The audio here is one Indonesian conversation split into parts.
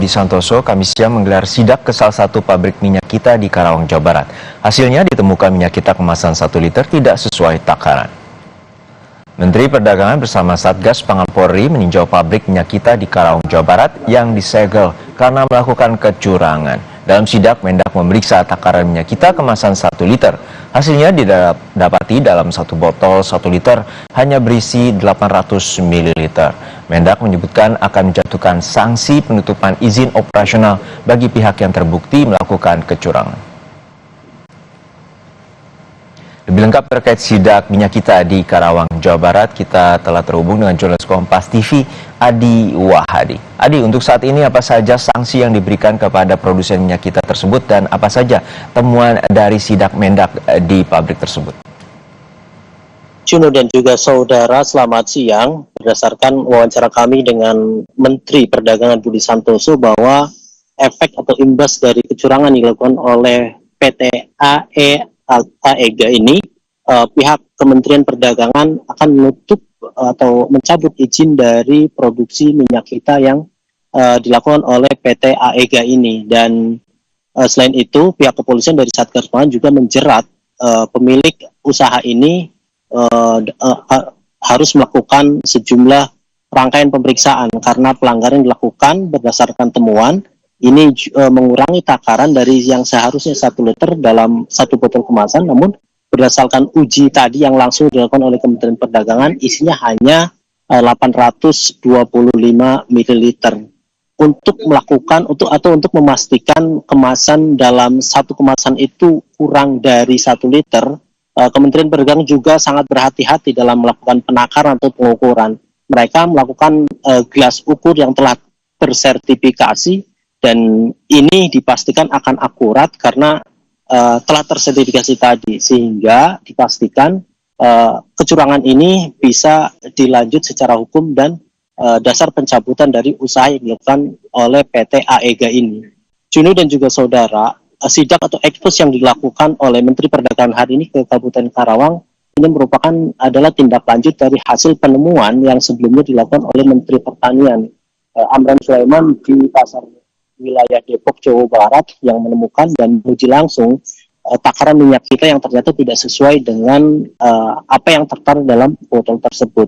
Budi Santoso Kamis siang menggelar sidak ke salah satu pabrik minyak kita di Karawang, Jawa Barat. Hasilnya ditemukan minyak kita kemasan 1 liter tidak sesuai takaran. Menteri Perdagangan bersama Satgas Pangan Polri meninjau pabrik minyak kita di Karawang, Jawa Barat yang disegel karena melakukan kecurangan. Dalam sidak, Mendak memeriksa takaran minyak kita kemasan 1 liter. Hasilnya didapati dalam satu botol 1 liter hanya berisi 800 ml. Mendak menyebutkan akan menjatuhkan sanksi penutupan izin operasional bagi pihak yang terbukti melakukan kecurangan. Lebih lengkap terkait sidak minyak kita di Karawang, Jawa Barat, kita telah terhubung dengan jurnalis Kompas TV, Adi Wahadi. Adi, untuk saat ini apa saja sanksi yang diberikan kepada produsen minyak kita tersebut dan apa saja temuan dari sidak Mendak di pabrik tersebut? Juno dan juga saudara, selamat siang. Berdasarkan wawancara kami dengan Menteri Perdagangan Budi Santoso bahwa efek atau imbas dari kecurangan yang dilakukan oleh PT AEGA ini, pihak Kementerian Perdagangan akan menutup atau mencabut izin dari produksi minyak kita yang dilakukan oleh PT AEGA ini. Dan selain itu, pihak kepolisian dari Satgas Pangan juga menjerat pemilik usaha ini harus melakukan sejumlah rangkaian pemeriksaan karena pelanggaran yang dilakukan berdasarkan temuan. Ini mengurangi takaran dari yang seharusnya 1 liter dalam satu botol kemasan, namun berdasarkan uji tadi yang langsung dilakukan oleh Kementerian Perdagangan, isinya hanya 825 ml. Untuk melakukan untuk memastikan kemasan dalam satu kemasan itu kurang dari 1 liter, Kementerian Perdagangan juga sangat berhati-hati dalam melakukan penakaran atau pengukuran. Mereka melakukan gelas ukur yang telah tersertifikasi. Dan ini dipastikan akan akurat karena telah tersertifikasi tadi, sehingga dipastikan kecurangan ini bisa dilanjut secara hukum dan dasar pencabutan dari usaha yang dilakukan oleh PT AEGA ini. Juno dan juga saudara, sidak atau ekspos yang dilakukan oleh Menteri Perdagangan hari ini ke Kabupaten Karawang ini merupakan adalah tindak lanjut dari hasil penemuan yang sebelumnya dilakukan oleh Menteri Pertanian Amran Sulaiman di pasar wilayah Depok, Jawa Barat yang menemukan dan menguji langsung takaran minyak kita yang ternyata tidak sesuai dengan apa yang tertera dalam botol tersebut.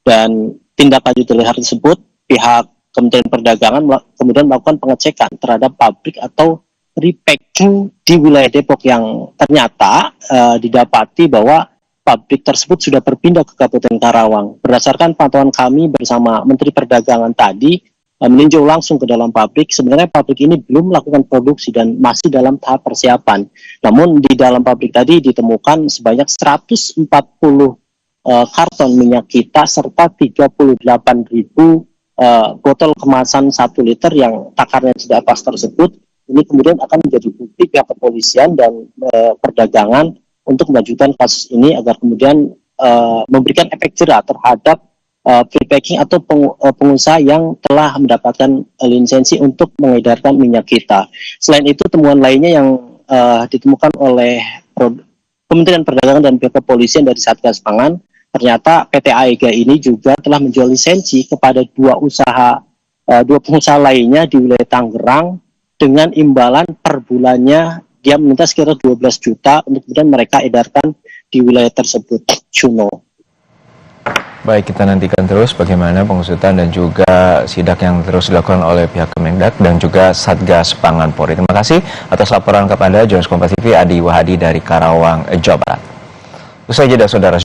Dan tindak lanjut dari hal tersebut, pihak Kementerian Perdagangan kemudian melakukan pengecekan terhadap pabrik atau repacking di wilayah Depok yang ternyata didapati bahwa pabrik tersebut sudah berpindah ke Kabupaten Karawang. Berdasarkan pantauan kami bersama Menteri Perdagangan tadi, meninjau langsung ke dalam pabrik, sebenarnya pabrik ini belum melakukan produksi dan masih dalam tahap persiapan. Namun di dalam pabrik tadi ditemukan sebanyak 140 karton minyak kita serta 38.000 botol kemasan 1 liter yang takarnya tidak pas tersebut. Ini kemudian akan menjadi bukti pihak kepolisian dan perdagangan untuk melanjutkan kasus ini agar kemudian memberikan efek jerah terhadap pre-packing atau pengusaha yang telah mendapatkan lisensi untuk mengedarkan minyak kita. Selain itu, temuan lainnya yang ditemukan oleh Kementerian Perdagangan dan pihak kepolisian dari Satgas Pangan, ternyata PT AEGA ini juga telah menjual lisensi kepada dua pengusaha lainnya di wilayah Tangerang dengan imbalan per bulannya dia meminta sekitar 12 juta untuk kemudian mereka edarkan di wilayah tersebut. Juno. Baik, kita nantikan terus bagaimana pengusutan dan juga sidak yang terus dilakukan oleh pihak Kemendak dan juga Satgas Pangan Polri. Terima kasih atas laporan kepada jurnalis Kompas TV Adi Wahadi dari Karawang, Jawa Barat. Usai jeda, saudara.